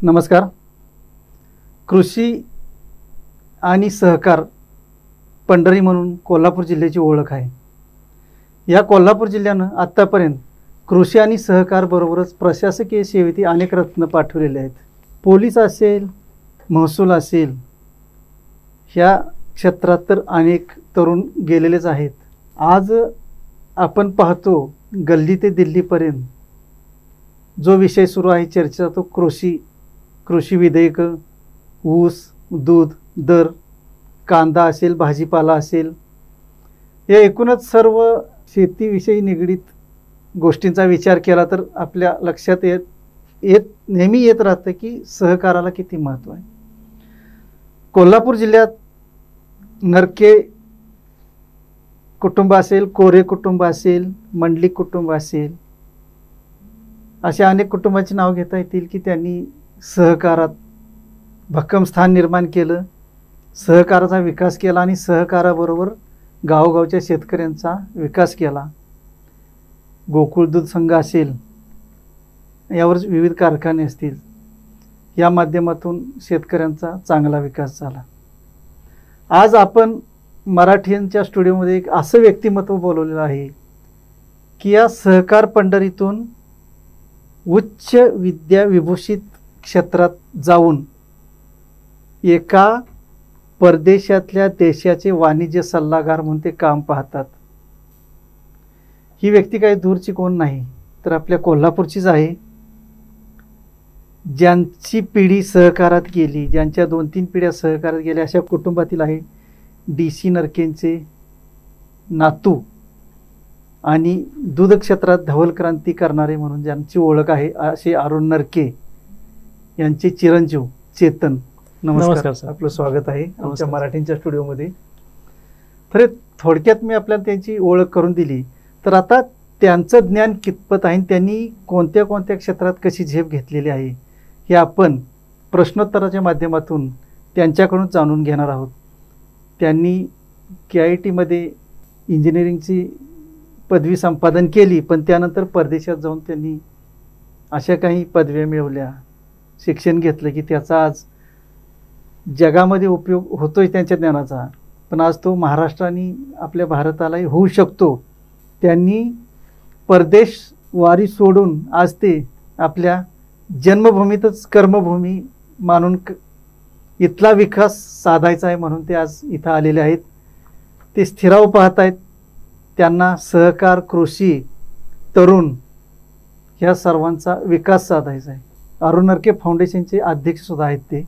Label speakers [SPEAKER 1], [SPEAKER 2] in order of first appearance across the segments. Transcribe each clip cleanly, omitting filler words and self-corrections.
[SPEAKER 1] नमस्कार. कृषी आणि सहकार पंढरी म्हणून कोल्हापूर जिल्ह्याची ओळख आहे. या कोल्हापूर जिल्ह्यानं आत्तापर्यंत कृषी आणि सहकार बरोबरच प्रशासकीय सेवेत अनेक रत्न पाठवलेले आहेत. पोलीस असेल, महसूल असेल, ह्या क्षेत्रात तर अनेक तरुण गेलेलेच आहेत. आज आपण पाहतो गल्ली ते दिल्लीपर्यंत जो विषय सुरू आहे चर्चा, तो कृषी विधेयक, ऊस, दूध दर, कांदा असेल, भाजीपाला असेल, या एकूणच सर्व शेतीविषयी निगडीत गोष्टींचा विचार केला तर आपल्या लक्षात नेहमी येत राहतं की सहकाराला किती महत्त्व आहे. कोल्हापूर जिल्ह्यात नरके कुटुंब असेल, कोरे कुटुंब असेल, मंडलिक कुटुंब असेल, अशा अनेक कुटुंबाची नाव घेता येतील की त्यांनी सहकारात भक्कम स्थान निर्माण केलं, सहकाराचा विकास केला आणि सहकाराबरोबर गावोगावच्या शेतकऱ्यांचा विकास केला. गोकुळ दूध संघ असेल, यावर विविध कारखाने असतील, या माध्यमातून शेतकऱ्यांचा चांगला विकास झाला. आज आपण मराठींच्या स्टुडिओमध्ये एक असं व्यक्तिमत्व बोलवलेलं आहे की या सहकार पंढरीतून उच्च विद्या विभूषित क्षेत्रात जाऊन एका परदेशातल्या देशाचे वाणिज्य सल्लागार म्हणून ते काम पाहतात. ही व्यक्ती काही दूरची कोण नाही तर आपल्या कोल्हापूरचीच आहे. ज्यांची पिढी सहकारात गेली, ज्यांच्या 2-3 पिढ्या सहकारात गेल्या, अशा कुटुंबातील आहे DC नरकेंचे नातू आणि दूध क्षेत्रात धवल क्रांती करणारे म्हणून ज्यांची ओळख आहे असे अरुण नरके यांचे चिरंजीव चेतन. नमस्कार सर, आपलं स्वागत आहे आमच्या मराठींच्या स्टुडिओमध्ये. तर थोडक्यात मी आपल्याला त्यांची ओळख करून दिली, तर आता त्यांचं ज्ञान कितपत आहे, त्यांनी कोणत्या कोणत्या क्षेत्रात कशी झेप घेतलेली आहे, हे आपण प्रश्नोत्तराच्या माध्यमातून त्यांच्याकडून जाणून घेणार आहोत. त्यांनी KIT इंजिनिअरिंगची पदवी संपादन केली, पण त्यानंतर परदेशात जाऊन त्यांनी अशा काही पदव्या मिळवल्या, शिक्षण घेतलं की त्याचा आज जगामध्ये उपयोग होतोय त्यांच्या ज्ञानाचा. पण आज तो महाराष्ट्र आणि आपल्या भारतालाही होऊ शकतो. त्यांनी परदेश वारी सोडून आज ते आपल्या जन्मभूमीतच कर्मभूमी मानून इथला विकास साधायचा आहे म्हणून ते आज इथं आलेले आहेत. ते स्थिराव पाहत आहेत. त्यांना सहकार, कृषी, तरुण ह्या सर्वांचा विकास साधायचा आहे. अरुण नरके फाउंडेशनचे अध्यक्ष सुद्धा आहेत ते.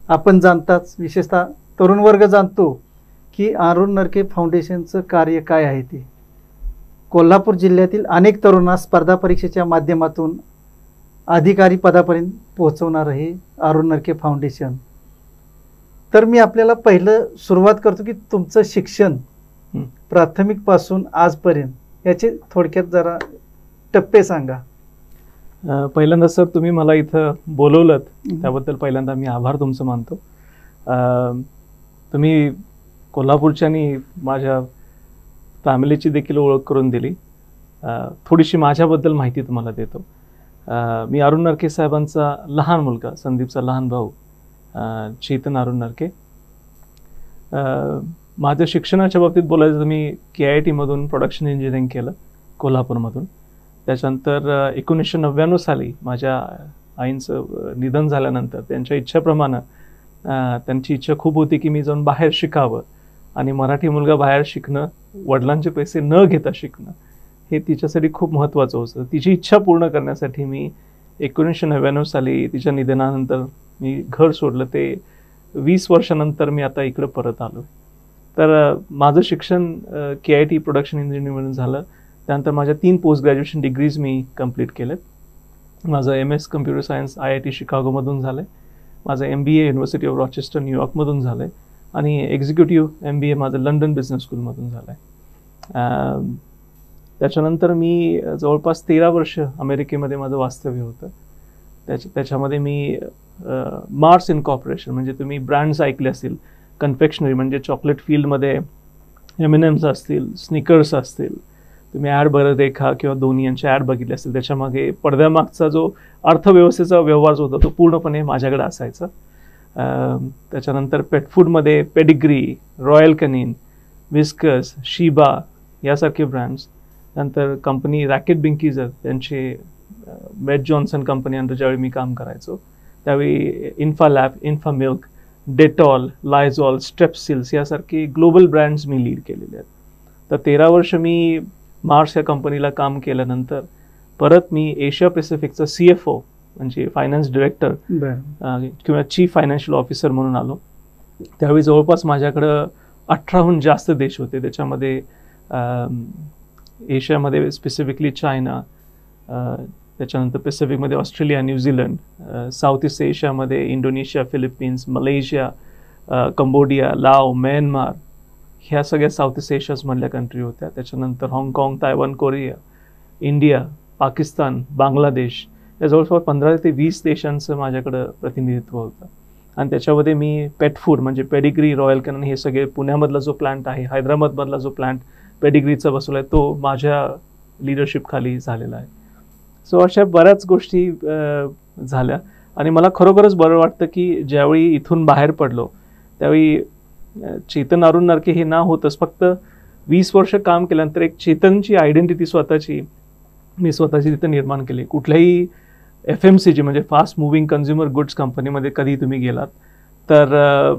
[SPEAKER 1] आपण जाणताच, विशेषतः तरुण वर्ग जाणतो की अरुण नरके फाउंडेशनचं कार्य काय आहे. ते कोल्हापूर जिल्ह्यातील अनेक तरुणांना स्पर्धा परीक्षेच्या माध्यमातून अधिकारी पदापर्यंत पोहोचवणार आहे अरुण नरके फाउंडेशन. तर मी आपल्याला पहिलं सुरुवात करतो की तुमचं शिक्षण प्राथमिक पासून आजपर्यंत याचे थोडक्यात जरा टप्पे सांगा.
[SPEAKER 2] पहिल्यांदा सर, तुम्ही मला इथं बोलवलं त्याबद्दल पहिल्यांदा मी आभार तुमचं मानतो. तुम्ही कोल्हापूरच्या आणि माझ्या फॅमिलीची देखील ओळख करून दिली. थोडीशी माझ्याबद्दल माहिती तुम्हाला देतो. मी अरुण नरके साहेबांचा लहान मुलगा, संदीपचा लहान भाऊ चेतन अरुण नरके. माझ्या शिक्षणाच्या बाबतीत बोलायचं तर मी KIT प्रोडक्शन इंजिनिअरिंग केलं कोल्हापूरमधून. त्याच्यानंतर 1999 साली माझ्या आईंचं निधन झाल्यानंतर त्यांच्या इच्छेप्रमाणे त्यांची इच्छा खूप होती की मी जाऊन बाहेर शिकावं आणि मराठी मुलगा बाहेर शिकणं, वडिलांचे पैसे न घेता शिकणं, हे तिच्यासाठी खूप महत्त्वाचं होतं. तिची इच्छा पूर्ण करण्यासाठी मी 1999 साली तिच्या निधनानंतर मी घर सोडलं. ते 20 वर्षानंतर मी आता इकडं परत आलो. तर माझं शिक्षण KIT प्रोडक्शन इंजिनिअरिंगमधून झालं. त्यानंतर माझ्या 3 पोस्ट ग्रॅज्युएशन डिग्रीज मी कंप्लीट केलेत. माझं MS कम्प्युटर सायन्स IIT शिकागोमधून झालं आहे. माझं MBA युनिव्हर्सिटी ऑफ रॉचेस्टर न्यूयॉर्कमधून झालं आहे आणि एक्झिक्युटिव्ह MBA माझं लंडन बिझनेस स्कूलमधून झालं आहे. त्याच्यानंतर मी जवळपास 13 वर्ष अमेरिकेमध्ये माझं वास्तव्य होतं. त्याच्यामध्ये मी मार्स इनकॉर्पोरेशन, म्हणजे तुम्ही ब्रँड्स ऐकले असतील, कन्फेक्शनरी म्हणजे चॉकलेट फील्डमध्ये M&M's असतील, स्निकर्स असतील, तुम्ही ॲड बरं किंवा दोन्ही यांचे ॲड बघितले असतील, त्याच्यामागे पडद्यामागचा जो अर्थव्यवस्थेचा व्यवहार जो होता तो पूर्णपणे माझ्याकडे असायचा. त्याच्यानंतर पेट फूडमध्ये पेडिग्री, रॉयल कनिन, विस्कस, शिबा यासारखे ब्रँड्स. नंतर कंपनी रॅकेट बिंकीजर त्यांचे मेट जॉन्सन कंपनी अंडर ज्यावेळी मी काम करायचो त्यावेळी इन्फा लॅब, इन्फा मिल्क, डेटॉल, लायझॉल, स्ट्रेप्सिल्स यासारखे ग्लोबल ब्रँड्स मी लीड केलेले आहेत. तर 13 वर्ष मी मार्स या कंपनीला काम केल्यानंतर परत मी एशिया पॅसिफिकचा CFO म्हणजे फायनान्स डिरेक्टर किंवा चीफ फायनान्शियल ऑफिसर म्हणून आलो. त्यावेळी जवळपास माझ्याकडं 18हून जास्त देश होते. त्याच्यामध्ये एशियामध्ये स्पेसिफिकली चायना, त्याच्यानंतर पॅसिफिकमध्ये ऑस्ट्रेलिया, न्यूझीलंड, साऊथ ईस्ट एशियामध्ये Indonesia, Philippines, Malaysia, Cambodia, Lao, Myanmar ह्या सगळ्या साऊथ ईस्ट एशियामधल्या कंट्री होत्या. त्याच्यानंतर हाँगकाँग, Taiwan, Korea, India, Pakistan, Bangladesh या जवळपास 15 ते 20 देशांचं माझ्याकडं प्रतिनिधित्व होतं. आणि त्याच्यामध्ये मी पेट फूड म्हणजे पेडिग्री, रॉयल कॅनन हे सगळे पुण्यामधला जो प्लांट आहे, हैदराबादमधला जो प्लांट पेडिग्रीचा बसवला आहे तो माझ्या लिडरशिपखाली झालेला आहे. सो अशा बऱ्याच गोष्टी झाल्या आणि मला खरोखरच बरं वाटतं की ज्यावेळी इथून बाहेर पडलो त्यावेळी चेतन अरुण नरके हे नाव होतंच. फक्त 20 वर्ष काम केल्यानंतर एक चेतनची आयडेंटिटी मी स्वतःची तिथं निर्माण केली. कुठल्याही FMCG म्हणजे फास्ट मुव्हिंग कन्झ्युमर गुड्स कंपनीमध्ये कधी तुम्ही गेलात तर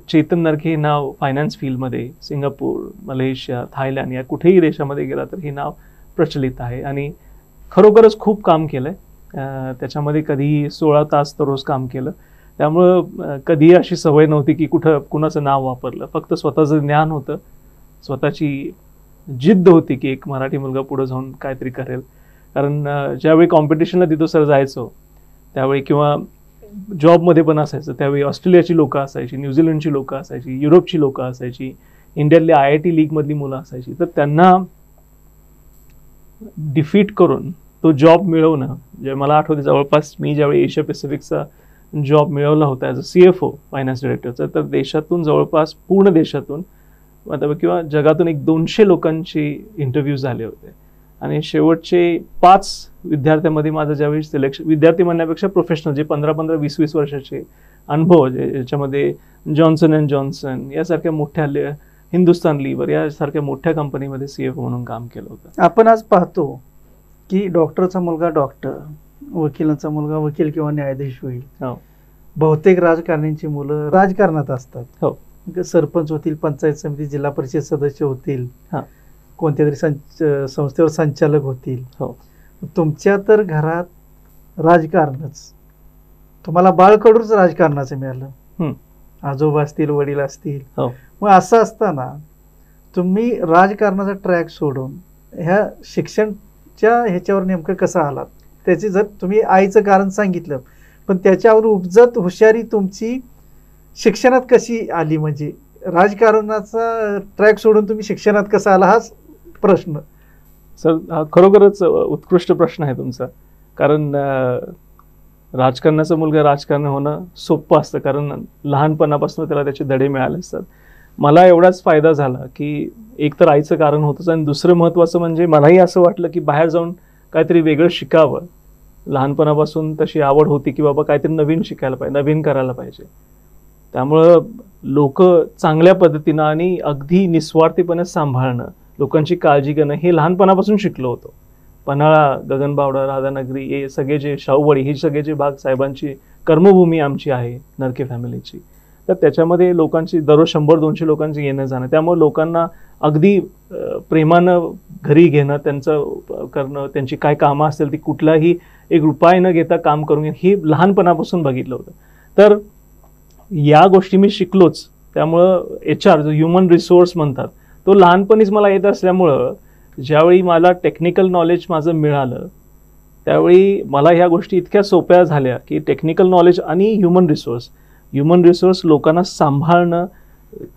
[SPEAKER 2] चेतन नरके हे नाव फायनान्स फील्डमध्ये सिंगापूर, मलेशिया, थायलंड या कुठेही देशामध्ये गेला तर हे नाव प्रचलित आहे. आणि खरोखरच खूप काम केलं आहे. त्याच्यामध्ये कधीही 16 तास तर रोज काम केलं. त्यामुळं कधीही अशी सवय नव्हती की कुणाचं नाव वापरलं. फक्त स्वतःचं ज्ञान होतं, स्वतःची जिद्द होती की एक मराठी मुलगा पुढे जाऊन काहीतरी करेल. कारण ज्यावेळी कॉम्पिटिशनला तिथं सर जायचो त्यावेळी किंवा जॉबमध्ये पण असायचं त्यावेळी ऑस्ट्रेलियाची लोकं असायची, न्यूझीलंडची लोकं असायची, युरोपची लोकं असायची, इंडियातली IIT लीगमधली मुलं असायची. तर त्यांना डिफीट करून तो जॉब मिळवणं जे मला आठवते जवळपास मी ज्यावेळी एशिया पॅसिफिकचा जॉब मिळवला होता ॲज अ CFO फायनान्स डिरेक्टरचा तर देशातून जवळपास पूर्ण देशातून किंवा जगातून एक 200 लोकांची इंटरव्ह्यू झाले होते. आणि शेवटचे 5 विद्यार्थ्यांमध्ये माझं ज्यावेळी सिलेक्शन, विद्यार्थी म्हणण्यापेक्षा प्रोफेशनल जे 15-15, 20-20 वर्षाचे अनुभव ज्याच्यामध्ये जॉन्सन अँड जॉन्सन यासारख्या मोठ्या, हिंदुस्तान लिव्हर यासारख्या मोठ्या कंपनीमध्ये CFO म्हणून काम केलं होतं.
[SPEAKER 1] आपण आज पाहतो की डॉक्टरचा मुलगा डॉक्टर, वकिलांचा मुलगा वकील किंवा न्यायाधीश होईल. बहुतेक राजकारण्यांची मुलं राजकारणात असतात.
[SPEAKER 2] हो,
[SPEAKER 1] सरपंच होतील, पंचायत समिती, जिल्हा परिषद सदस्य होतील, कोणत्या तरी संस्थेवर संचालक होतील.
[SPEAKER 2] हो,
[SPEAKER 1] तुमच्या तर घरात राजकारणच, तुम्हाला बाळकडूच राजकारणाचं मिळालं. आजोबा असतील, वडील असतील. मग असं असताना तुम्ही राजकारणाचा ट्रॅक सोडून ह्या शिक्षणच्या ह्याच्यावर नेमकं कसं आलात? त्याची जर तुम्ही आईचं कारण सांगितलं पण त्याच्यावर उपजत हुशारी तुमची शिक्षणात कशी आली? म्हणजे राजकारणाचा ट्रॅक सोडून तुम्ही शिक्षणात कसा आला हाच प्रश्न.
[SPEAKER 2] सर हा खरोखरच उत्कृष्ट प्रश्न आहे तुमचा. कारण राजकारणाचा मुलगा राजकारण होणं सोपं असतं कारण लहानपणापासून त्याला त्याचे धडे मिळाले असतात. मला एवढाच फायदा झाला की एक तर आईचं कारण होतंच आणि दुसरं महत्त्वाचं म्हणजे मलाही असं वाटलं की बाहेर जाऊन काहीतरी वेगळं शिकावं. लहानपणापासून तशी आवड होती की बाबा काहीतरी नवीन शिकायला पाहिजे, नवीन करायला पाहिजे. त्यामुळं लोक चांगल्या पद्धतीनं आणि अगदी निस्वार्थीपणे सांभाळणं, लोकांची काळजी घेणं हे लहानपणापासून शिकलो होतो. पन्हाळा, गगनबावडा, राधानगरी हे सगळे जे शाहूवाडी हे सगळे जे भाग साहेबांची कर्मभूमी आमची आहे नरके फॅमिलीची. तर त्याच्यामध्ये लोकांची दररोज 100-200 लोकांची येणं जाणं, त्यामुळे लोकांना अगदी प्रेमानं घरी घेणं, त्यांचं करणं, त्यांची काय कामं असतील ती कुठलाही एक रुपया न घेता काम करून घेणं हे लहानपणापासून बघितलं होतं. तर या गोष्टी मी शिकलोच. त्यामुळं HR जो ह्युमन रिसोर्स म्हणतात तो लहानपणीच मला येत असल्यामुळं ज्यावेळी मला टेक्निकल नॉलेज माझं मिळालं त्यावेळी मला ह्या गोष्टी इतक्या सोप्या झाल्या की टेक्निकल नॉलेज आणि ह्युमन रिसोर्स लोकांना सांभाळणं,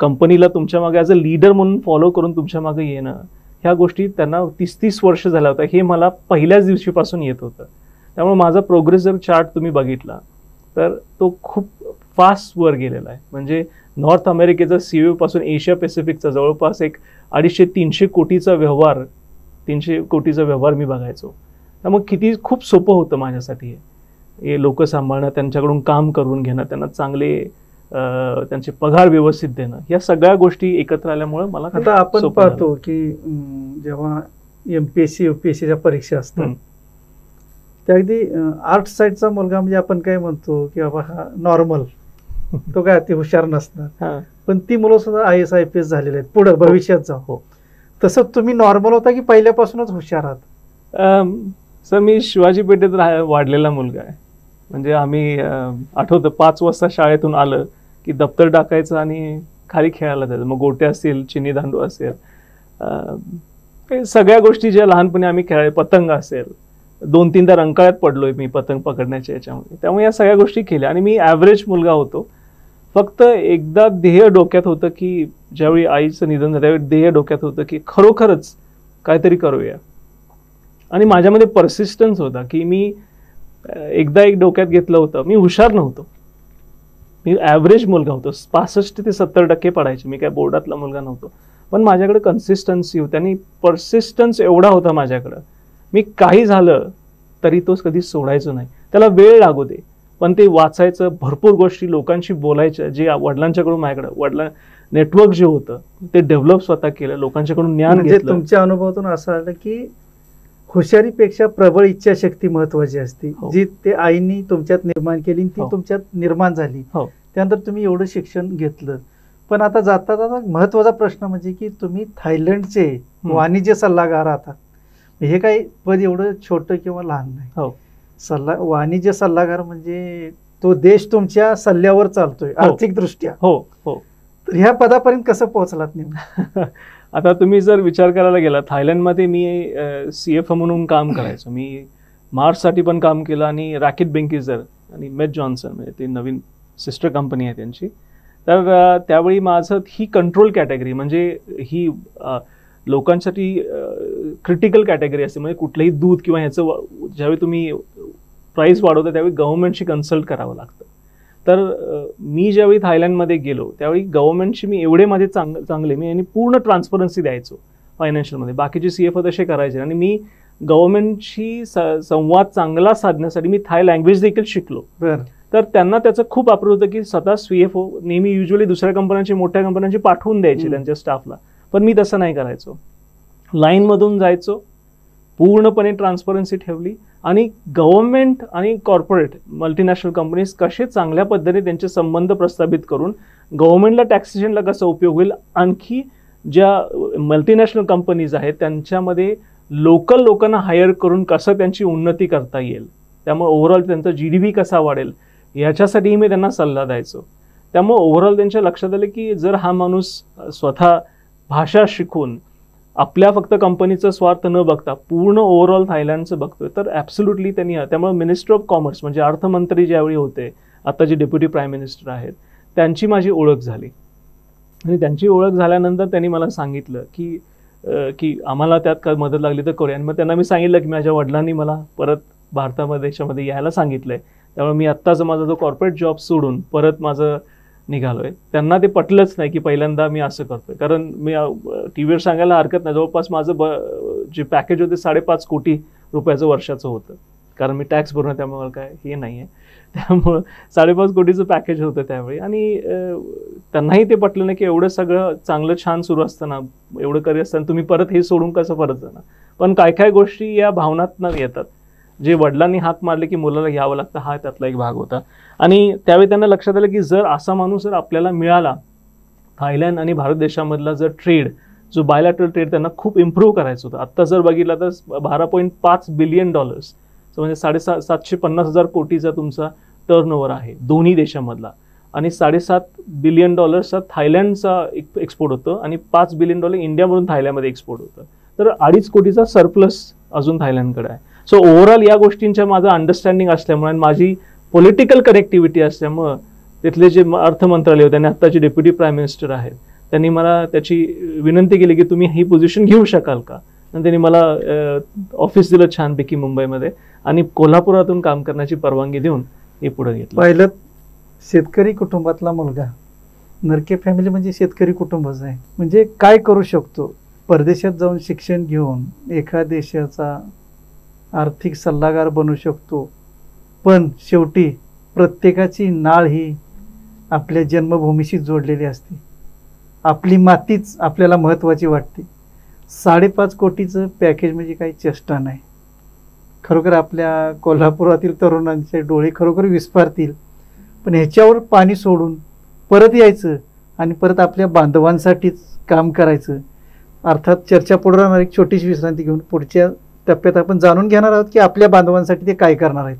[SPEAKER 2] कंपनीला तुमच्या मागे ॲज अ लीडर म्हणून फॉलो करून तुमच्या मागे येणं, ह्या गोष्टी त्यांना 30-30 वर्ष झाल्या होत्या. हे मला पहिल्याच दिवशीपासून येत होतं. त्यामुळे माझा प्रोग्रेस जर चार्ट तुम्ही बघितला तर तो खूप फास्ट वर गेलेला आहे. म्हणजे नॉर्थ अमेरिकेचा CEO पासून एशिया पॅसिफिकचा जवळपास एक 250-300 कोटीचा व्यवहार 300 कोटीचा व्यवहार मी बघायचो. त्यामुळे खूप सोपं होतं माझ्यासाठी हे लोक सांभाळणं, त्यांच्याकडून काम करून घेणं, त्यांना चांगले त्यांचे पगार व्यवस्थित देणं, या सगळ्या गोष्टी एकत्र आल्यामुळे मला
[SPEAKER 1] आता आपण पाहतो की जेव्हा MPSC UPSCच्या परीक्षा असतात त्या अगदी आर्ट साईडचा मुलगा म्हणजे आपण काय म्हणतो की बाबा हा नॉर्मल, तो काय अति हुशार नसणार, पण ती मुलं सुद्धा IAS IPS झालेले आहेत पुढे भविष्यात जाऊ. तसं तुम्ही नॉर्मल होता की पहिल्यापासूनच हुशार आहात?
[SPEAKER 2] सर मी शिवाजी पेठेत वाढलेला मुलगा आहे. म्हणजे आम्ही आठवतं 5 वाजता शाळेतून आलं की दप्तर टाकायचं आणि खाली खेळायला जायचं. मग गोटे असतील, चिनी दांडू असेल, सगळ्या गोष्टी ज्या लहानपणी आम्ही खेळायचो, पतंग असेल, 2-3दा रंकाळ्यात पडलोय मी पतंग पकडण्याच्या याच्यामध्ये. त्यामुळे या सगळ्या गोष्टी केल्या आणि मी ॲव्हरेज मुलगा होतो. फक्त एकदा ध्येय डोक्यात होतं की ज्यावेळी आईचं निधन झालं त्यावेळी ध्येय डोक्यात होतं की खरोखरच काहीतरी करूया. आणि माझ्यामध्ये परसिस्टन्स होता की मी एकदा एक डोक्यात घेतलं होतं. मी हुशार नव्हतो, मी ॲव्हरेज मुलगा होतो. 65 ते 70% पडायचे. मी काय बोर्डातला मुलगा नव्हतो, पण माझ्याकडे कन्सिस्टन्सी होती आणि परसिस्टन्स एवढा होता माझ्याकडं. मी काही झालं तरी तो कधी सोडायचो नाही. त्याला वेळ लागू दे, पण ते वाचायचं, भरपूर गोष्टी लोकांशी बोलायच्या, जे वडिलांच्याकडून माझ्याकडे नेटवर्क जे होतं ते डेव्हलप स्वतः केलं, लोकांच्याकडून ज्ञान घेतलं.
[SPEAKER 1] तुमच्या अनुभवातून असं आलं की हुशारीपेक्षा प्रबळ इच्छाशक्ती महत्वाची असते, जी ते आईनी तुमच्यात निर्माण केली, ती तुमच्यात निर्माण झाली. त्यानंतर तुम्ही एवढं शिक्षण घेतलं. पण आता जाता जाता महत्वाचा प्रश्न म्हणजे की तुम्ही थायलंडचे वाणिज्य सल्लागार आहात. हे काही पद एवढं छोटं किंवा लहान नाही. वाणिज्य सल्लागार म्हणजे तो देश तुमच्या सल्ल्यावर चालतोय आर्थिक दृष्ट्या. तर ह्या पदापर्यंत कसं पोहोचलात नेमकं?
[SPEAKER 2] आता तुम्ही जर विचार करायला गेला, थायलंडमध्ये मी CFO म्हणून काम करायचो. मी मार्ससाठी पण काम केलं आणि रॅकेट बेंकिझर आणि मेट जॉन्सन म्हणजे ते नवीन सिस्टर कंपनी आहे त्यांची. तर त्यावेळी माझं ही कंट्रोल कॅटेगरी म्हणजे ही लोकांसाठी क्रिटिकल कॅटेगरी असते. म्हणजे कुठलंही दूध किंवा ह्याचं ज्यावेळी तुम्ही प्राईस वाढवता त्यावेळी गव्हर्नमेंटशी कन्सल्ट करावं लागतं. तर मी ज्यावेळी थायलंडमध्ये गेलो त्यावेळी गव्हर्नमेंटशी मी एवढे माझे चांगले मी आणि पूर्ण ट्रान्सपरन्सी द्यायचो फायनान्शियलमध्ये. बाकीचे CFO तसे करायचे आणि मी गव्हर्नमेंटशी संवाद चांगला साधण्यासाठी मी थाय लँग्वेज देखील शिकलो. तर त्यांना त्याचं खूप अप्रूव होतं की स्वतः CFO नेहमी युजली दुसऱ्या कंपन्यांची, मोठ्या कंपन्यांची पाठवून द्यायचे त्यांच्या स्टाफला, पण मी तसं नाही करायचो. लाईनमधून जायचो, पूर्णपणे ट्रान्सपरन्सी ठेवली आणि गव्हर्नमेंट आणि कॉर्पोरेट मल्टीनॅशनल कंपनीज कसे चांगल्या पद्धतीने त्यांचे संबंध प्रस्थापित करून गव्हर्नमेंटला टॅक्सेशनला कसा उपयोग होईल, आणखी ज्या मल्टीनॅशनल कंपनीज आहेत त्यांच्यामध्ये लोकल लोकांना हायर करून कसं त्यांची उन्नती करता येईल, त्यामुळे ओव्हरऑल त्यांचा GDP कसा वाढेल याच्यासाठीही मी त्यांना सल्ला द्यायचो. त्यामुळे ओव्हरऑल त्यांच्या लक्षात आलं की जर हा माणूस स्वतः भाषा शिकून आपल्या फक्त कंपनीचा स्वार्थ न बघता पूर्ण ओव्हरऑल थायलंडचं बघतोय तर ॲब्सोल्युटली त्यांनी. त्यामुळे मिनिस्टर ऑफ कॉमर्स म्हणजे अर्थमंत्री ज्यावेळी होते, आता जे डेप्युटी प्राईम मिनिस्टर आहेत, त्यांची माझी ओळख झाली. आणि त्यांची ओळख झाल्यानंतर त्यांनी मला सांगितलं की आम्हाला त्यात काय मदत लागली तर करूया. आणि मग त्यांना मी सांगितलं की माझ्या वडिलांनी मला परत भारतामध्ये देशामध्ये यायला सांगितलंय, त्यामुळे मी आत्ताच माझा जो कॉर्पोरेट जॉब सोडून परत माझं निघालोय. त्यांना ते पटलंच नाही की पहिल्यांदा मी असं करतोय, कारण मी TVवर सांगायला हरकत नाही, जवळपास माझं जे पॅकेज होते 5.5 कोटी रुपयाचं वर्षाचं होतं, कारण मी टॅक्स भरणं त्यामुळे काय हे नाही आहे. त्यामुळं 5.5 कोटीचं पॅकेज होतं त्यावेळी. आणि त्यांनाही ते पटलं नाही की एवढं सगळं चांगलं छान सुरू असताना, एवढं करिअर असताना तुम्ही परत हे सोडून कसं परत जाणार. पण काय काय गोष्टी या भावनातनं येतात, जे वडिलांनी हाक मारले की मुलाला घ्यावं लागतं, हा त्यातला एक भाग होता. आणि त्यावेळी त्यांना लक्षात आलं की जर असा माणूस जर आपल्याला मिळाला, थायलंड आणि भारत देशामधला जर ट्रेड, जो बायलॅटरल ट्रेड त्यांना खूप इम्प्रूव्ह करायचं होतं. आत्ता जर बघितलं तर $12.5 बिलियन म्हणजे 750,000 कोटीचा तुमचा टर्नओव्हर आहे दोन्ही देशामधला. आणि $7.5 बिलियन थायलंडचा एक्सपोर्ट होतं आणि $5 बिलियन इंडियामधून थायलंडमध्ये एक्सपोर्ट होतं. तर 2.5 कोटीचा सरप्लस अजून थायलंडकडे आहे. सो ओव्हरऑल या गोष्टींच्या माझं अंडरस्टँडिंग असल्यामुळे आणि माझी पॉलिटिकल कनेक्टिव्हिटी असल्यामुळं तिथले जे अर्थ मंत्रालय होते आणि आत्ताचे डेप्युटी प्राईम मिनिस्टर आहेत त्यांनी मला त्याची विनंती केली की तुम्ही ही पोझिशन घेऊ शकाल का. आणि त्यांनी मला ऑफिस दिलं छानपैकी मुंबईमध्ये आणि कोल्हापुरातून काम करण्याची परवानगी देऊन हे पुढे घेतलं.
[SPEAKER 1] पहिलं शेतकरी कुटुंबातला मुलगा, नरके फॅमिली म्हणजे शेतकरी कुटुंबच आहे, म्हणजे काय करू शकतो परदेशात जाऊन शिक्षण घेऊन एका देशाचा आर्थिक सल्लागार बनू शकतो, पण शेवटी प्रत्येकाची नाळ ही आपल्या जन्मभूमीशी जोडलेली असते. आपली मातीच आपल्याला महत्त्वाची वाटते. 5.5 कोटीचं पॅकेज म्हणजे काही चेष्टा नाही. खरोखर आपल्या कोल्हापुरातील तरुणांचे डोळे खरोखर विस्फारतील. पण ह्याच्यावर पाणी सोडून परत यायचं आणि परत आपल्या बांधवांसाठीच काम करायचं. अर्थात चर्चा पुढे राहणार, एक छोटीशी विश्रांती घेऊन पुढच्या टप्प्यात आपण जाणून घेणार आहोत की आपल्या बांधवांसाठी ते काय करणार आहेत.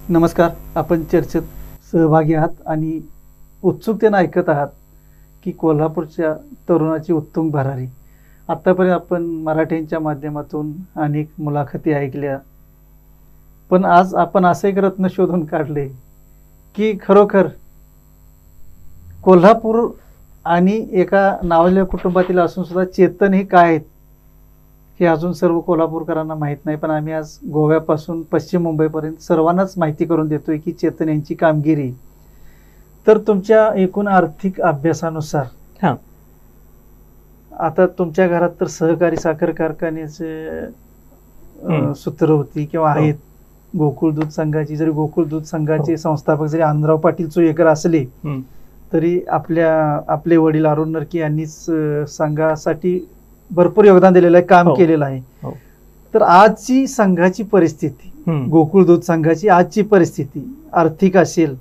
[SPEAKER 1] नमस्कार, आपण चर्चेत सहभागी आहात आणि उत्सुकतेनं ऐकत आहात की कोल्हापूरच्या तरुणाची उत्तुंग भरारी. आत्तापर्यंत आपण मराठ्यांच्या माध्यमातून अनेक मुलाखती ऐकल्या, पण आज आपण असं एक रत्न शोधून काढले की खरोखर कोल्हापूर आणि एका नावाजलेल्या कुटुंबातील असून सुद्धा चेतन हे काय आहेत हे अजून सर्व कोल्हापूरकरांना माहीत नाही. पण आम्ही आज गोव्यापासून पश्चिम मुंबईपर्यंत सर्वांनाच माहिती करून देतोय की चेतन यांची कामगिरी. तर तुमच्या एकूण आर्थिक अभ्यासानुसार आता तुमच्या घरात तर सहकारी साखर कारखान्याचे सूत्र होती किंवा आहेत. गोकुळ दूध संघाची, जरी गोकुळ दूध संघाचे संस्थापक जरी आनंदराव पाटील चोयेकर असले तरी आपले वडील अरुण नरके यांनीच संघासाठी भरपूर योगदान दिलेलं आहे, काम केलेलं आहे. तर आजची संघाची परिस्थिती, गोकुळ दूध संघाची आजची परिस्थिती आर्थिक असेल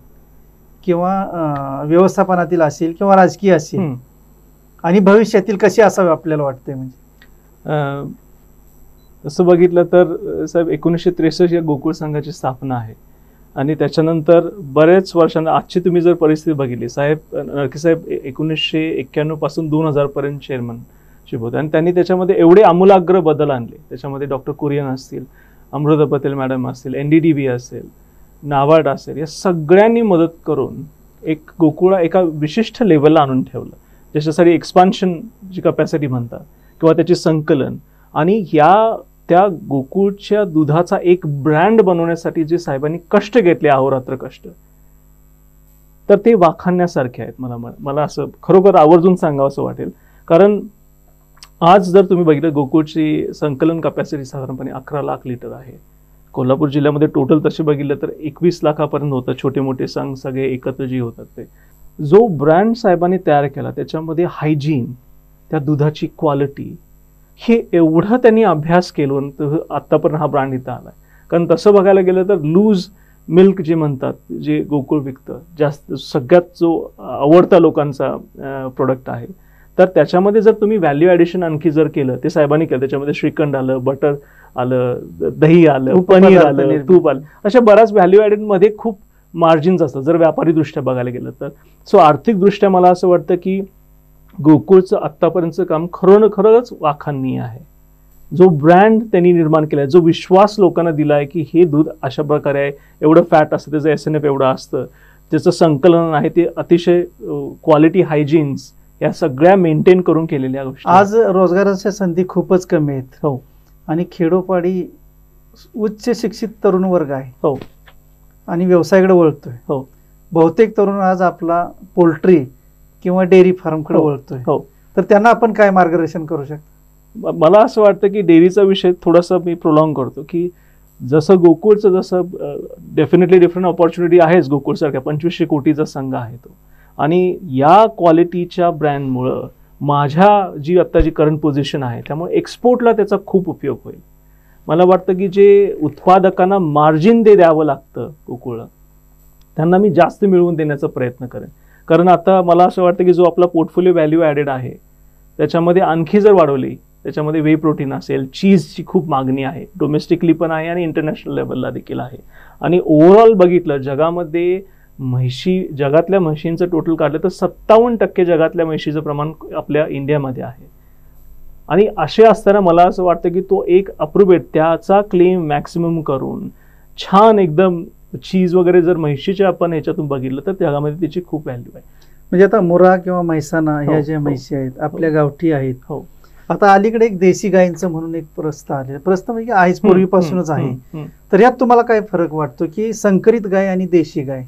[SPEAKER 1] किंवा व्यवस्थापनातील असेल किंवा राजकीय असेल आणि भविष्यातील कशी असावी आपल्याला वाटतंय? म्हणजे
[SPEAKER 2] तसं बघितलं तर साहेब 1963 या गोकुळ संघाची स्थापना आहे आणि त्याच्यानंतर बरेच वर्षांना आजची तुम्ही जर परिस्थिती बघितली, नरके साहेब 1991 पासून 2000 पर्यंत चेअरमनशिप होते आणि त्यांनी त्याच्यामध्ये एवढे आमूलाग्र बदल आणले. त्याच्यामध्ये डॉक्टर कुरियन असतील, अमृता पटेल मॅडम असतील, NDDB असेल, नाबार्ड असेल, या सगळ्यांनी मदत करून एक गोकुळा एका विशिष्ट लेवलला आणून ठेवलं, ज्याच्यासाठी एक्सपान्शन जी कॅपॅसिटी म्हणतात किंवा त्याचे संकलन आणि त्या गोकुळच्या दुधाचा एक ब्रँड बनवण्यासाठी जे साहेबांनी कष्ट घेतले, अहोरात्र कष्ट, तर ते वाखाणण्यासारखे आहेत. मला असं खरोखर आवर्जून सांगावं असं वाटेल. कारण आज जर तुम्ही बघितलं गोकुळची संकलन कॅपॅसिटी साधारणपणे 11 लाख लिटर आहे. कोल्हापूर जिल्ह्यामध्ये टोटल तसे बघितलं तर 21 लाखापर्यंत होतं. छोटे मोठे संघ सगळे एकत्र जे होतात ते. जो ब्रँड साहेबांनी तयार केला त्याच्यामध्ये हायजीन, त्या दुधाची क्वालिटी, हे एवढं त्यांनी अभ्यास केलं तर आत्तापर्यंत हा ब्रँड इथं आलाय. कारण तसं बघायला गेलं तर लूज मिल्क जे म्हणतात, जे गोकुळ विकतं, जास्त सगळ्यात जो आवडता लोकांचा प्रोडक्ट आहे, तर त्याच्यामध्ये जर तुम्ही व्हॅल्यू ॲडिशन आणखी जर केलं, ते साहेबांनी केलं. त्याच्यामध्ये श्रीखंड आलं, बटर आलं, दही आलं, पनीर आलं, तूप आलं, अशा बऱ्याच व्हॅल्यू ॲडेडमध्ये खूप मार्जिन्स असतात जर व्यापारीदृष्ट्या बघायला गेलं तर. सो आर्थिकदृष्ट्या मला असं वाटतं की गोकुळचं आत्तापर्यंतचं काम खरंच वाखाणनीय आहे. जो ब्रँड त्यांनी निर्माण केला आहे, जो विश्वास लोकांना दिला आहे की हे दूध अशा प्रकारे आहे, एवढं फॅट असतं, त्याचं SNF एवढं असतं, त्याचं संकलन आहे, ते अतिशय क्वालिटी, हायजीन्स, या सगळ्या मेंटेन करून केलेल्या गोष्टी.
[SPEAKER 1] आज रोजगाराच्या संधी खूपच कमी आहेत.
[SPEAKER 2] हो.
[SPEAKER 1] आणि खेडोपाडी उच्च शिक्षित तरुण वर्ग आहे.
[SPEAKER 2] हो.
[SPEAKER 1] आणि व्यवसायाकडे वळतोय.
[SPEAKER 2] हो.
[SPEAKER 1] बहुतेक तरुण आज आपला पोल्ट्री किंवा डेअरी फार्मकडे वळतोय.
[SPEAKER 2] हो.
[SPEAKER 1] तर त्यांना आपण काय मार्गदर्शन करू शकतो?
[SPEAKER 2] मला असं वाटतं की डेअरीचा विषय थोडासा मी प्रोलॉंग करतो की जसं गोकुळचं, जसं डेफिनेटली डिफरंट ऑपॉर्च्युनिटी आहेच. गोकुळसारख्या 2500 कोटीचा संघ आहे तो, आणि या क्वालिटीच्या ब्रँडमुळं माझ्या जी आत्ता जी करंट पोझिशन आहे त्यामुळे एक्सपोर्टला त्याचा खूप उपयोग होईल. मला वाटतं की जे उत्पादकांना मार्जिन द्यावं लागतं गोकुळला, त्यांना मी जास्त मिळवून देण्याचा प्रयत्न करेन. कारण आता मला असं वाटतं की जो आपला पोर्टफोलिओ व्हॅल्यू ॲडेड आहे त्याच्यामध्ये आणखी जर वाढवली, त्याच्यामध्ये वे प्रोटीन असेल, चीजची खूप मागणी आहे, डोमेस्टिकली पण आहे आणि इंटरनॅशनल लेवलला देखील आहे. आणि ओव्हरऑल बघितलं जगामध्ये जगातल्या म्हशींचं टोटल काढलं तर 57% जगातल्या म्हशीचं प्रमाण आपल्या इंडियामध्ये आहे. आणि असे असताना मला असं वाटतं की तो एक अप्रोप्रिएट त्याचा क्लेम मॅक्सिमम करून छान एकदम चीज वगैरे जर म्हैशीच्या आपण ह्याच्यातून बघितलं तर जगामध्ये त्याची खूप व्हॅल्यू आहे.
[SPEAKER 1] म्हणजे आता मुरा किंवा म्हैसाणा ह्या
[SPEAKER 2] हो,
[SPEAKER 1] ज्या
[SPEAKER 2] हो.
[SPEAKER 1] म्हशी आहेत आपल्या गावठी आहेत.
[SPEAKER 2] हो.
[SPEAKER 1] आता अलीकडे एक देशी गायींचं म्हणून एक प्रस्थ आले, प्रस्थ म्हणजे आहेच पूर्वीपासूनच आहे. तर यात तुम्हाला काय फरक वाटतो की संकरित गाय आणि देशी गाय?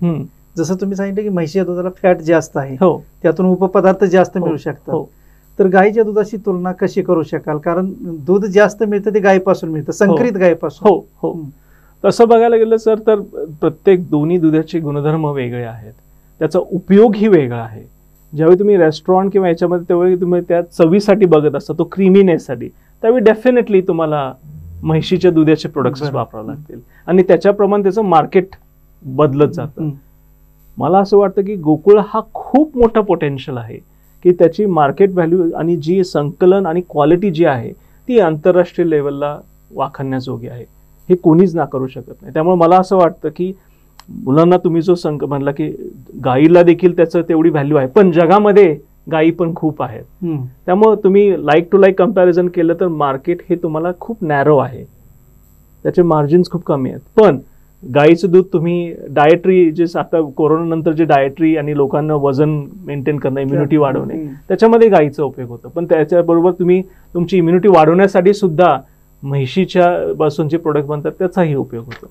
[SPEAKER 1] जसं तुम्ही सांगितलं की म्हशीच्या दुधाला फॅट जास्त आहे,
[SPEAKER 2] हो.
[SPEAKER 1] त्यातून उपपदार्थ जास्त
[SPEAKER 2] हो,
[SPEAKER 1] मिळू शकतात.
[SPEAKER 2] हो.
[SPEAKER 1] तर गायीच्या दुधाशी तुलना कशी करू शकाल? कारण दूध जास्त मिळतं ते गायीपासून मिळतं, संकरित गायीपासून.
[SPEAKER 2] हो हो. तसं बघायला गेलं सर तर प्रत्येक दोन्ही दुधाचे गुणधर्म वेगळे आहेत, त्याचा उपयोगही वेगळा आहे. ज्यावेळी तुम्ही रेस्टॉरंट किंवा याच्यामध्ये त्यावेळी तुम्ही त्या चवीसाठी बघत असता, तो क्रीमीनेससाठी, त्यावेळी डेफिनेटली तुम्हाला म्हशीच्या दुधाचे प्रोडक्ट्स वापरावे लागतील आणि त्याच्याप्रमाणे त्याचं मार्केट बदलत जातं. मला असं वाटतं की गोकुळ हा खूप मोठा पोटेन्शियल आहे की त्याची मार्केट व्हॅल्यू आणि जी संकलन आणि क्वालिटी जी आहे ती आंतरराष्ट्रीय लेवलला वाखाणण्याजोगी आहे, हे कोणीच नाकारू शकत नाही. त्यामुळे मला असं वाटतं की मुलांना तुम्ही जो म्हणला की गाईला देखील त्याचं तेवढी व्हॅल्यू आहे, पण जगामध्ये गायी पण खूप आहेत. त्यामुळे तुम्ही लाईक टू लाईक कम्पॅरिझन केलं तर मार्केट हे तुम्हाला खूप नॅरो आहे, त्याचे मार्जिन्स खूप कमी आहेत. पण गाईचं दूध तुम्ही डायटरी जे आता कोरोना नंतर जे डायटरी आणि लोकांना वजन मेंटेन करणं, इम्युनिटी वाढवणे, त्याच्यामध्ये गाईचा उपयोग होतो. पण त्याच्याबरोबर तुम्ही तुमची इम्युनिटी वाढवण्यासाठी सुद्धा म्हशीच्या पासून जे प्रोडक्ट बनतात त्याचाही उपयोग होतो.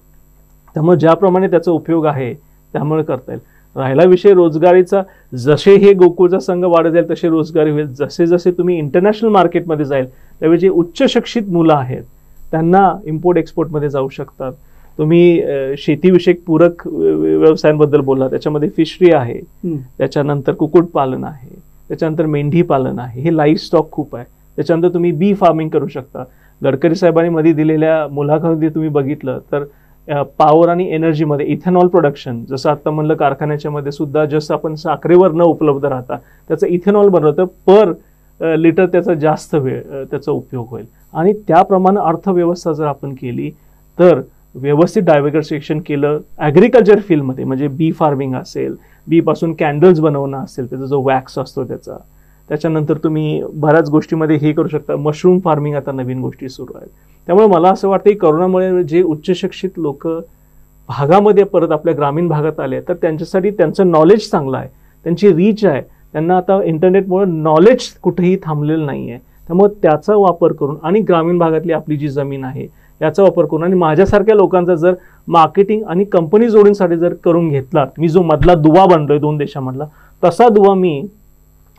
[SPEAKER 2] त्यामुळे ज्याप्रमाणे त्याचा उपयोग आहे त्यामुळे करता येईल. राहिला विषय रोजगारीचा, जसे हे गोकुळचा संघ वाढत जाईल तसे रोजगारी होईल. जसे जसे तुम्ही इंटरनॅशनल मार्केटमध्ये जाईल त्यावेळी जे उच्च शिक्षित मुलं आहेत त्यांना इम्पोर्ट एक्सपोर्टमध्ये जाऊ शकतात. तुम्ही शेतीविषयक पूरक व्यवसायांबद्दल बोलला, त्याच्यामध्ये फिशरी आहे, त्याच्यानंतर कुक्कुटपालन आहे, त्याच्यानंतर मेंढी पालन आहे, हे लाईफ स्टॉक खूप आहे. त्याच्यानंतर तुम्ही बी फार्मिंग करू शकता. गडकरी साहेबांनी मध्ये दिलेल्या मुलाखतीमध्ये तुम्ही बघितलं तर पॉवर आणि एनर्जीमध्ये इथेनॉल प्रोडक्शन, जसं आता म्हणलं कारखान्याच्या मध्ये सुद्धा जसं आपण साखरेवर न उपलब्ध राहता त्याचं इथेनॉल बनवतं, पर लिटर त्याचा जास्त वेळ त्याचा उपयोग होईल. आणि त्याप्रमाणे अर्थव्यवस्था जर आपण केली तर व्यवस्थित डायव्हर्सिफिकेशन केलं ॲग्रिकल्चर फील्डमध्ये, म्हणजे बी फार्मिंग असेल, बी पासून कॅन्डल्स बनवणं असेल, त्याचा जो वॅक्स असतो त्याचा, त्याच्यानंतर तुम्ही बऱ्याच गोष्टीमध्ये हे करू शकता. मशरूम फार्मिंग आता नवीन गोष्टी सुरू आहेत. त्यामुळे मला असं वाटतं की करोनामुळे जे उच्च शिक्षित लोक भागामध्ये परत आपल्या ग्रामीण भागात आले तर त्यांच्यासाठी त्यांचं नॉलेज चांगलं आहे, त्यांची रीच आहे, त्यांना आता इंटरनेटमुळे नॉलेज कुठेही थांबलेलं नाही आहे. त्यामुळे त्याचा वापर करून आणि ग्रामीण भागातली आपली जी जमीन आहे याचा वापर करून आणि माझ्यासारख्या लोकांचा जर मार्केटिंग आणि कंपनी जोडींसाठी जर करून घेतला, मी जो मधला दुवा बनलोय दोन देशामधला, तसा दुवा मी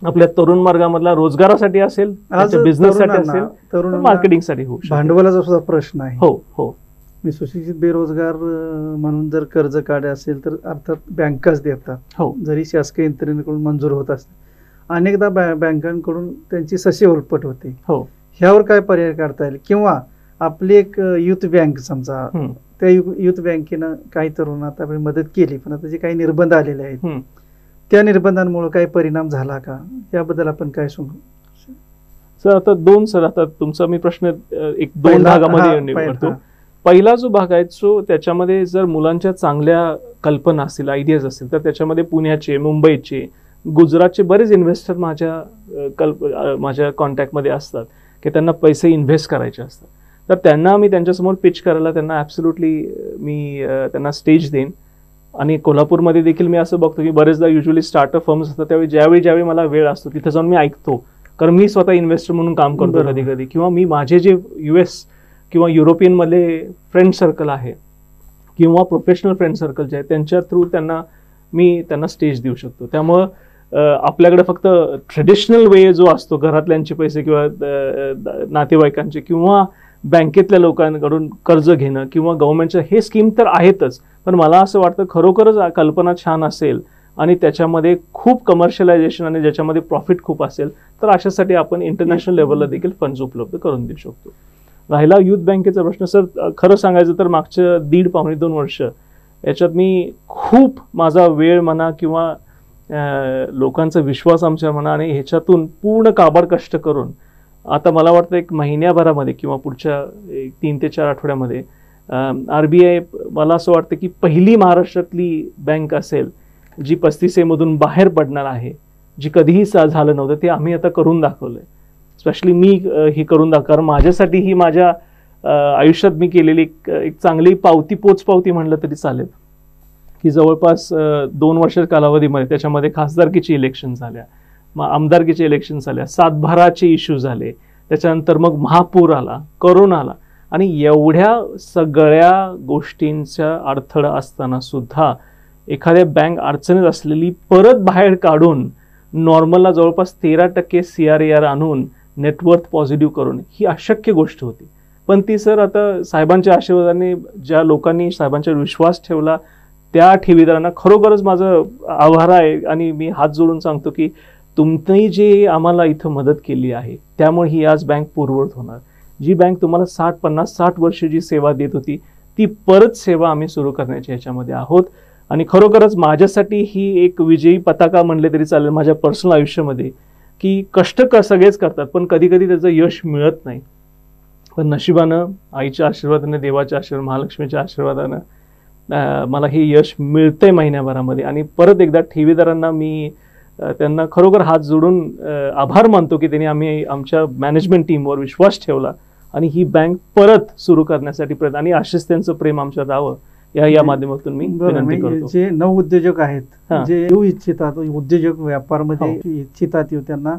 [SPEAKER 2] आपल्या तरुण मार्गामधला रोजगारासाठी असेल, बिझनेससाठी असेल, तर मार्केटिंगसाठी होऊ शकतो.
[SPEAKER 1] भांडवलाचा सुद्धा प्रश्न आहे.
[SPEAKER 2] हो हो.
[SPEAKER 1] मी सुशिक्षित बेरोजगार म्हणून जर कर्ज काढे असेल तर अर्थात बँकाच देतात,
[SPEAKER 2] हो,
[SPEAKER 1] जरी शासकीय यंत्रणेकडून मंजूर होत असते. अनेकदा बँकांकडून त्यांची ससेहोलपट होते.
[SPEAKER 2] हो,
[SPEAKER 1] ह्यावर काय पर्याय काढता येईल? किंवा आपली एक युथ बँक समजा, त्या युथ बँकेनं काही तरुणांना आता मदत केली, पण आता जे काही निर्बंध आलेले आहेत त्या निर्बंधांमुळे काही परिणाम झाला का, याबद्दल आपण काय सांगू?
[SPEAKER 2] सर आता तुमचा मी प्रश्न एक दोन भागामध्ये करतो. पहिला जो भाग आहे तो त्याच्यामध्ये जर मुलांच्या चांगल्या कल्पना असतील, आयडियाज असतील, तर त्याच्यामध्ये पुण्याचे, मुंबईचे, गुजरातचे बरेच इन्व्हेस्टर माझ्या कॉन्टॅक्टमध्ये असतात की त्यांना पैसे इन्व्हेस्ट करायचे असतात. तर त्यांना मी त्यांच्यासमोर पिच करायला त्यांना ॲब्सोल्युटली मी त्यांना स्टेज देईन. आणि कोल्हापूरमध्ये देखील मी असं बघतो की बरेचदा युजली स्टार्टअप फर्म्स असतात, त्यावेळी ज्यावेळी मला वेळ असतो तिथे जाऊन मी ऐकतो, कारण मी स्वतः इन्व्हेस्टर म्हणून काम करतो कधी कधी, किंवा मी माझे जे US किंवा युरोपियनमधले फ्रेंड सर्कल आहे किंवा प्रोफेशनल फ्रेंड सर्कल जे आहे त्यांच्या थ्रू त्यांना स्टेज देऊ शकतो. त्यामुळं आपल्याकडे फक्त ट्रेडिशनल वे जो असतो घरातल्यांचे पैसे किंवा नातेवाईकांचे किंवा बँकेतल्या लोकांकडून कर्ज घेणं किंवा गव्हर्नमेंटचं, हे स्कीम तर आहेतच, पण मला असं वाटतं खरोखरच कल्पना छान असेल आणि त्याच्यामध्ये खूप कमर्शियलायझेशन आणि ज्याच्यामध्ये प्रॉफिट खूप असेल तर अशासाठी आपण इंटरनॅशनल लेवलला देखील फंड्स उपलब्ध करून देऊ शकतो. राहिला युथ बँकेचा प्रश्न, सर खरं सांगायचं तर मागच्या 1.5-2 वर्ष याच्यात मी खूप माझा वेळ म्हणा किंवा लोकांचा विश्वास आमच्या म्हणा आणि ह्याच्यातून पूर्ण काबाड कष्ट करून आता मला वाटतं एक महिन्याभरामध्ये किंवा पुढच्या 3 ते 4 आठवड्यामध्ये RBI मला असं वाटतं की पहिली महाराष्ट्रातली बँक असेल जी 35A मधून बाहेर पडणार आहे, जी कधीही झालं नव्हतं, ते आम्ही आता करून दाखवलंय. स्पेशली मी ही करून कारण माझ्यासाठी ही माझ्या आयुष्यात मी केलेली एक चांगली पोचपावती म्हणलं तरी चालेल की जवळपास 2 वर्ष कालावधीमध्ये त्याच्यामध्ये खासदारकीची इलेक्शन झाल्या, मग आमदारकीचे इलेक्शन झाल्या, सातबाराचे इश्यू झाले, त्याच्यानंतर मग महापूर आला, करोना आला, आणि एवढ्या सगळ्या गोष्टींचा अडथळा असताना सुद्धा एखाद्या बँक अडचणीत असलेली परत बाहेर काढून नॉर्मलला जवळपास 13% CRAR आणून नेटवर्थ पॉझिटिव्ह करून ही अशक्य गोष्ट होती. पण ती सर आता साहेबांच्या आशीर्वादाने, ज्या लोकांनी साहेबांच्यावर विश्वास ठेवला त्या ठेवीदारांना खरोखरच माझं आभार आहे. आणि मी हात जोडून सांगतो की तुम्ही जे आम्हाला इथं मदत केली आहे त्यामुळे ही आज बँक पूर्ववत होणार. जी बँक तुम्हाला 50-60 वर्ष जी सेवा देत होती ती परत सेवा आम्ही सुरू करण्याच्या ह्याच्यामध्ये आहोत. आणि खरोखरच माझ्यासाठी ही एक विजयी पताका म्हणले तरी चालेल माझ्या पर्सनल आयुष्यामध्ये, की कष्ट सगळेच करतात पण कधी कधी त्याचं यश मिळत नाही. पण नशिबानं, आईच्या आशीर्वादाने, देवाच्या आशीर्वाद, महालक्ष्मीच्या आशीर्वादानं मला हे यश मिळतंय महिन्याभरामध्ये. आणि परत एकदा ठेवीदारांना मी त्यांना खरोखर हात जोडून आभार मानतो की त्यांनी आमच्या मॅनेजमेंट टीमवर विश्वास ठेवला आणि ही बँक परत सुरू करण्यासाठी प्रयत्न, आणि असेच त्यांचं प्रेम आमच्यावर राहावं या माध्यमातून मी विनंती करतो.
[SPEAKER 1] जे नवउद्योजक आहेत, जे येऊ इच्छितात, उद्योजक व्यापारमध्ये इच्छितात, त्यांना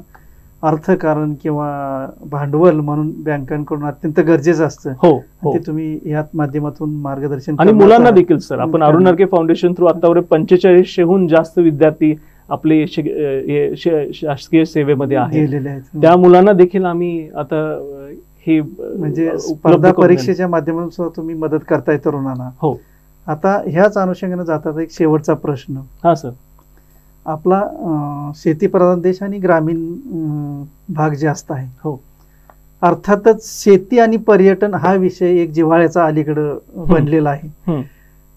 [SPEAKER 1] अर्थकारण किंवा भांडवल म्हणून बँकांकडून अत्यंत गरजेचं असतं.
[SPEAKER 2] हो,
[SPEAKER 1] ते तुम्ही या माध्यमातून मार्गदर्शन.
[SPEAKER 2] आणि मुलांना देखील सर, आपण अरुण नरके फाउंडेशन थ्रू आतापर्यंत 4500हून जास्त विद्यार्थी आपले शासकीय सेवेमध्ये आहेत. त्या मुलांना देखील आम्ही आता हे
[SPEAKER 1] म्हणजे स्पर्धा परीक्षेच्या माध्यमातून तुम्ही मदत करताय तरुणांना.
[SPEAKER 2] हो.
[SPEAKER 1] आता ह्याच अनुषंगाने जातात एक शेवटचा प्रश्न.
[SPEAKER 2] हा सर.
[SPEAKER 1] आपला शेतीप्रधान देश आणि ग्रामीण भाग जास्त आहे.
[SPEAKER 2] हो.
[SPEAKER 1] अर्थातच शेती आणि पर्यटन हा विषय एक जिव्हाळ्याचा अलीकडं बनलेला आहे.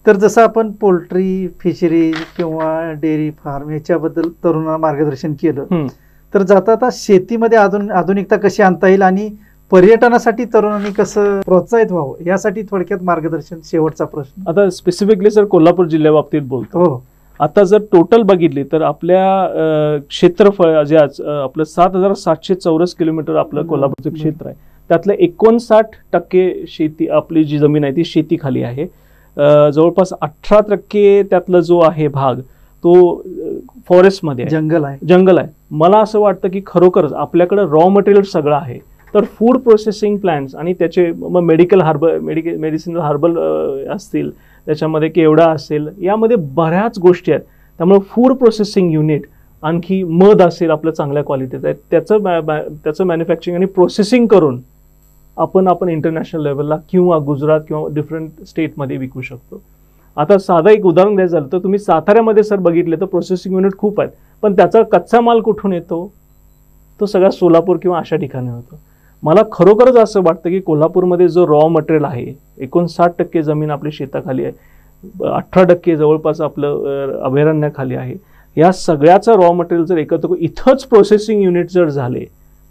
[SPEAKER 1] तर जसं आपण पोल्ट्री, फिशरीज किंवा डेअरी फार्म याच्याबद्दल तरुणांना मार्गदर्शन केलं, तर जाता शेतीमध्ये आधुनिकता कशी आणता येईल आणि पर्यटनासाठी तरुणांनी कसं प्रोत्साहित व्हावं यासाठी थोडक्यात मार्गदर्शन. शेवटचा प्रश्न.
[SPEAKER 2] आता स्पेसिफिकली सर कोल्हापूर जिल्ह्याबाबतीत बोलतो.
[SPEAKER 1] हो.
[SPEAKER 2] आता जर टोटल बघितली तर आपल्या क्षेत्रफळ जे आपलं 7,700 चौरस किलोमीटर आपलं कोल्हापूरचं क्षेत्र आहे, त्यातलं 59% शेती, आपली जी जमीन आहे ती शेतीखाली आहे. जवळपास 18% त्यातला जो आहे भाग तो फॉरेस्टमध्ये जंगल आहे. मला असं वाटतं की खरोखरच आपल्याकडं रॉ मटेरियल सगळं आहे, तर फूड प्रोसेसिंग प्लांट्स आणि त्याचे मेडिसिनल हर्बल असतील, त्याच्यामध्ये केवडा असेल, यामध्ये बऱ्याच गोष्टी आहेत. त्यामुळे फूड प्रोसेसिंग युनिट, आणखी मध असेल आपलं चांगल्या क्वालिटीचं आहे, त्याचं मॅन्युफॅक्चरिंग आणि प्रोसेसिंग करून आपण इंटरनॅशनल लेवलला किंवा गुजरात किंवा डिफरंट स्टेटमध्ये विकू शकतो. आता साधं एक उदाहरण द्यायचं झालं तर तुम्ही साताऱ्यामध्ये सर बघितले तर प्रोसेसिंग युनिट खूप आहेत, पण त्याचा कच्चा माल कुठून येतो? तो सगळा सोलापूर किंवा अशा ठिकाणी होतो. मला खरोखरच असं वाटतं की कोल्हापूरमध्ये जो रॉ मटेरियल आहे, 59% जमीन आपली शेताखाली आहे, 18% जवळपास आपलं अभयारण्याखाली आहे, या सगळ्याचं रॉ मटेरियल जर एकत्र इथंच प्रोसेसिंग युनिट जर झाले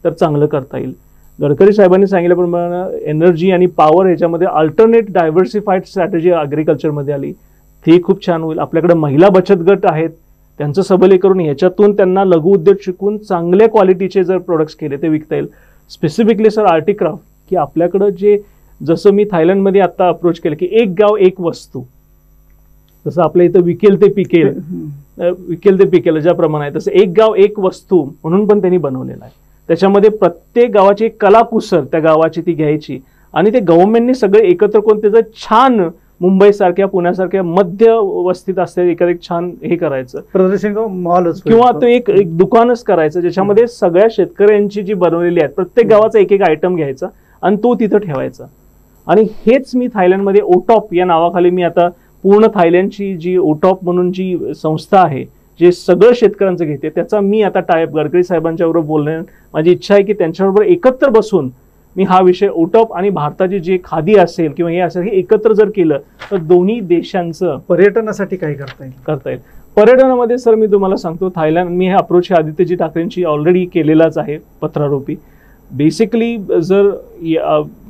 [SPEAKER 2] तर चांगलं करता येईल. गडकरी साहेबांनी सांगितल्याप्रमाणे एनर्जी आणि पॉवर ह्याच्यामध्ये अल्टरनेट डायव्हर्सिफाईड स्ट्रॅटेजी ॲग्रिकल्चरमध्ये आली, ती खूप छान होईल. आपल्याकडे महिला बचत गट आहेत, त्यांचं सबलीकरण, ह्याच्यातून त्यांना लघु उद्योग शिकून चांगल्या क्वालिटीचे जर प्रोडक्ट्स केले ते विकता येईल. स्पेसिफिकली सर आर्टिक्राफ्ट, की आपल्याकडं जे, जसं मी थायलंडमध्ये आता अप्रोच केलं की एक गाव एक वस्तू, जसं आपल्या इथं विकेल ते पिकेल ज्याप्रमाणे आहे, तसं एक गाव एक वस्तू म्हणून पण त्यांनी बनवलेलं आहे. त्याच्यामध्ये प्रत्येक गावाची एक कलाकुसर त्या गावाची ती घ्यायची आणि ते गव्हर्नमेंटने सगळे एकत्र करून त्याचं छान मुंबईसारख्या पुण्यासारख्या मध्य वस्तीत असलेलं एखादं छान हे करायचं
[SPEAKER 1] प्रदर्शन मॉल
[SPEAKER 2] किंवा तो एक दुकानच करायचं, ज्याच्यामध्ये सगळ्या शेतकऱ्यांची जी बनवलेली आहेत प्रत्येक गावाचा एक आयटम घ्यायचा आणि तो तिथं ठेवायचा. आणि हेच मी थायलंडमध्ये ओटॉप या नावाखाली मी आता पूर्ण थायलंडची जी ओटॉप म्हणून जी संस्था आहे, जे सगळं शेतकऱ्यांचं घेते, त्याचा मी आता टायप गडकरी साहेबांच्याबरोबर बोलणे, माझी इच्छा आहे की त्यांच्याबरोबर एकत्र बसून मी हा विषय ओटॉप आणि भारताची जे खादी असेल किंवा हे असेल हे एकत्र जर केलं तर दोन्ही देशांचं
[SPEAKER 1] पर्यटनासाठी काय करता येईल.
[SPEAKER 2] पर्यटनामध्ये सर मी तुम्हाला सांगतो, थायलंड, मी हे अप्रोच आदित्यजी ठाकरेंची ऑलरेडी केलेलाच आहे पत्रारोपी. बेसिकली जर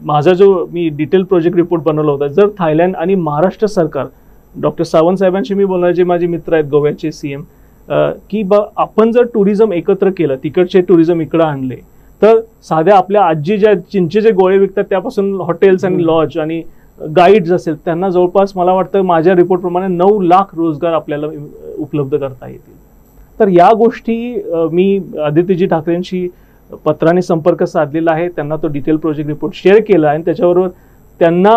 [SPEAKER 2] माझा जो मी डिटेल प्रोजेक्ट रिपोर्ट बनवला होता, जर थायलंड आणि महाराष्ट्र सरकार, डॉक्टर सावंत साहेबांशी मी बोलणार, जे माझे मित्र आहेत गोव्याचे CM, की आपण जर टुरिझम एकत्र केलं, तिकडचे टुरिझम इकडं आणले, तर साध्या आपल्या आजी ज्या चिंचेचे गोळे विकतात त्यापासून हॉटेल्स आणि लॉज आणि गाईड्स असेल त्यांना जवळपास मला वाटतं माझ्या रिपोर्टप्रमाणे 9 लाख रोजगार आपल्याला उपलब्ध करता येतील. तर या गोष्टी मी आदित्यजी ठाकरेंशी पत्राने संपर्क साधलेला आहे, त्यांना तो डिटेल प्रोजेक्ट रिपोर्ट शेअर केला आणि त्याच्याबरोबर त्यांना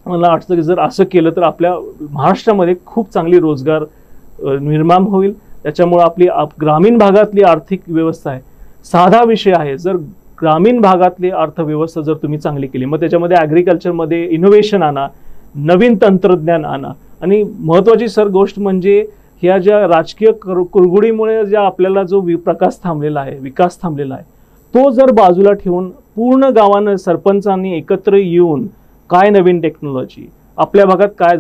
[SPEAKER 2] मला वाटतं की जर असं केलं तर आपल्या महाराष्ट्रामध्ये खूप चांगली रोजगार निर्माण होईल. त्याच्यामुळे आपली ग्रामीण भागातली आर्थिक व्यवस्था आहे, साधा विषय आहे, जर ग्रामीण भागातली अर्थव्यवस्था जर तुम्ही चांगली केली मग त्याच्यामध्ये ॲग्रिकल्चरमध्ये इनोव्हेशन आणा, नवीन तंत्रज्ञान आणा आणि महत्त्वाची सर गोष्ट म्हणजे ह्या ज्या राजकीय कुरघुडीमुळे ज्या आपल्याला जो विकास थांबलेला आहे तो जर बाजूला ठेवून पूर्ण गावानं सरपंचांनी एकत्र येऊन काय नवीन टेक्नॉलॉजी आपल्या भागात काय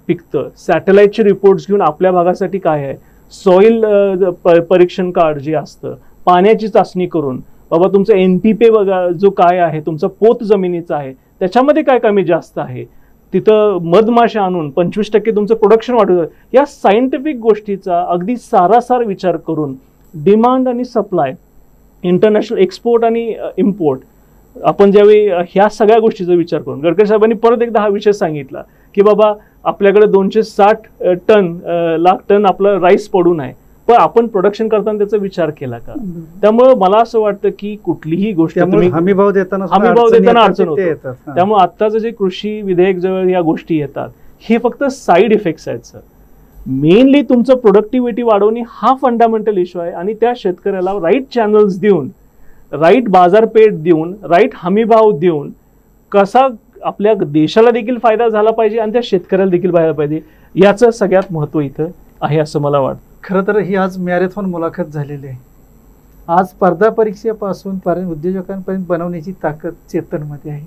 [SPEAKER 2] पिकतं, सॅटेलाइटचे रिपोर्ट्स घेऊन आपल्या भागासाठी काय आहे, सॉइल परीक्षण कार्ड जे असतं, पाण्याची चाचणी करून बाबा तुमचं NPK बघा जो काय आहे, तुमचा पोत जमिनीचा आहे त्याच्यामध्ये काय कमी जास्त आहे, तिथं मधमाशा आणून 25% तुमचं प्रोडक्शन वाढवतं. या सायंटिफिक गोष्टीचा अगदी सारासार विचार करून डिमांड आणि सप्लाय, इंटरनॅशनल एक्सपोर्ट आणि इम्पोर्ट, आपण ज्यावेळी ह्या सगळ्या गोष्टीचा विचार करून गडकरी साहेबांनी परत एकदा हा विषय सांगितला की बाबा आपल्याकडे 260 लाख टन आपलं राईस पडून आहे, पण आपण प्रोडक्शन करताना त्याचा विचार केला का? त्यामुळे मला असं वाटतं की कुठलीही गोष्ट तुम्ही
[SPEAKER 1] हमी भाव देताना
[SPEAKER 2] अडचण होते. त्यामुळे आत्ताचं जे कृषी विधेयक जवळ या गोष्टी येतात हे फक्त साईड इफेक्ट्स आहेत सर. मेनली तुमचं प्रोडक्टिव्हिटी वाढवणे हा फंडामेंटल इश्यू आहे आणि त्या शेतकऱ्याला राईट चॅनल्स देऊन, राईट बाजारपेठ देऊन, राईट हमी भाव देऊन कसा आपल्या देशाला देखील फायदा झाला पाहिजे आणि त्या शेतकऱ्याला देखील फायदा पाहिजे याचं सगळ्यात महत्त्व इथं आहे असं मला वाटतं.
[SPEAKER 1] खरं तर ही आज मॅरेथॉन मुलाखत झालेली आहे. आज स्पर्धा परीक्षेपासून उद्योजकांपर्यंत बनवण्याची ताकद चेतनमध्ये आहे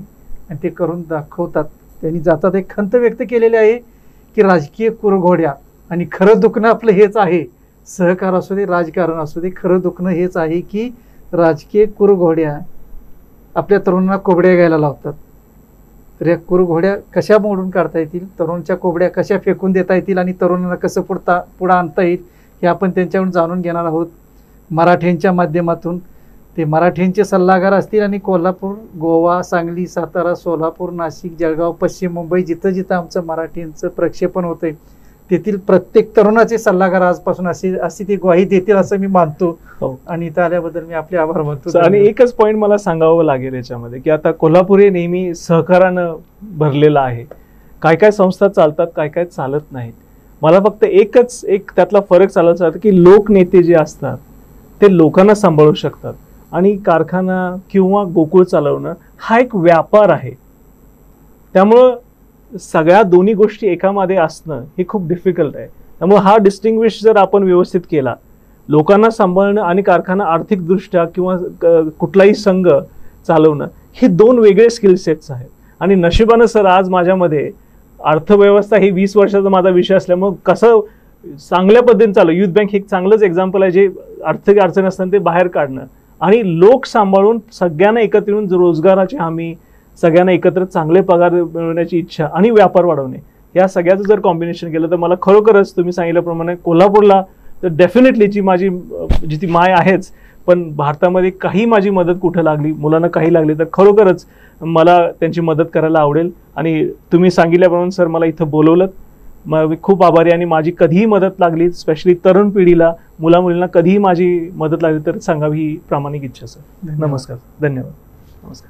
[SPEAKER 1] आणि ते करून दाखवतात. त्यांनी जातात एक खंत व्यक्त केलेली आहे की राजकीय कुरघोड्या आणि खरं दुखणं आपलं हेच आहे, सहकार असू दे राजकारण असू दे, खरं दुखणं हेच आहे की राजकीय कुरघोड्या आपल्या तरुणांना कोबड्या घ्यायला लावतात. तर या कुरघोड्या कशा मोडून काढता येतील, तरुणांच्या कोबड्या कशा फेकून देता येतील आणि तरुणांना कसं पुढं आणता येईल हे आपण त्यांच्याकडून जाणून घेणार आहोत मराठ्यांच्या माध्यमातून. ते मराठ्यांचे सल्लागार असतील आणि कोल्हापूर, गोवा, सांगली, सातारा, सोलापूर, नाशिक, जळगाव, पश्चिम मुंबई जिथं जिथं आमचं मराठींचं प्रक्षेपण होतंय तेथील प्रत्येक तरुणाचे सल्लागार आजपासून अशी ती ग्वाही देतील असं मी मानतो. आणि इथं आल्याबद्दल मी आपले आभार मानतो.
[SPEAKER 2] आणि एकच पॉईंट मला सांगावं लागेल याच्यामध्ये की आता कोल्हापूर हे नेहमी सहकारानं भरलेलं आहे. काय काय संस्था चालतात, काय काय चालत नाहीत. मला फक्त एक त्यातला फरक चालत राहतो की लोकनेते जे असतात ते लोकांना सांभाळू शकतात आणि कारखाना किंवा गोकुळ चालवणं हा एक व्यापार आहे. त्यामुळं सगळ्या दोन्ही गोष्टी एकामध्ये असणं हे खूप डिफिकल्ट आहे. त्यामुळे हा डिस्टिंग्विश जर आपण व्यवस्थित केला, लोकांना सांभाळणं आणि कारखाना आर्थिकदृष्ट्या किंवा कुठलाही संघ चालवणं हे 2 वेगळे स्किल सेट्स आहेत. आणि नशिबानं सर आज माझ्यामध्ये अर्थव्यवस्था ही 20 वर्षाचा माझा विषय असल्यामुळे कसं चांगल्या पद्धतीने चालू, युथ बँक हे एक चांगलंच एक्झाम्पल आहे जे आर्थिक अडचण असताना ते बाहेर काढणं आणि लोक सांभाळून सगळ्यांना एकत्र येऊन रोजगाराची हमी, सगळ्यांना एकत्र चांगले पगार मिळवण्याची इच्छा आणि व्यापार वाढवणे या सगळ्याचं जर कॉम्बिनेशन केलं तर मला खरोखरच तुम्ही सांगितल्याप्रमाणे कोल्हापूरला तर डेफिनेटली जी ती माय आहेच, पण भारतामध्ये काही माझी मदत कुठं लागली, मुलांना काही लागली तर खरोखरच मला त्यांची मदत करायला आवडेल. आणि तुम्ही सांगितल्याप्रमाणे सर मला इथं बोलवलं, मी खूप आभारी. आणि माझी कधीही मदत लागली, स्पेशली तरुण पिढीला, मुलामुलींना कधीही माझी मदत लागली तर सांगावी ही प्रामाणिक इच्छा सर. नमस्कार, धन्यवाद, नमस्कार.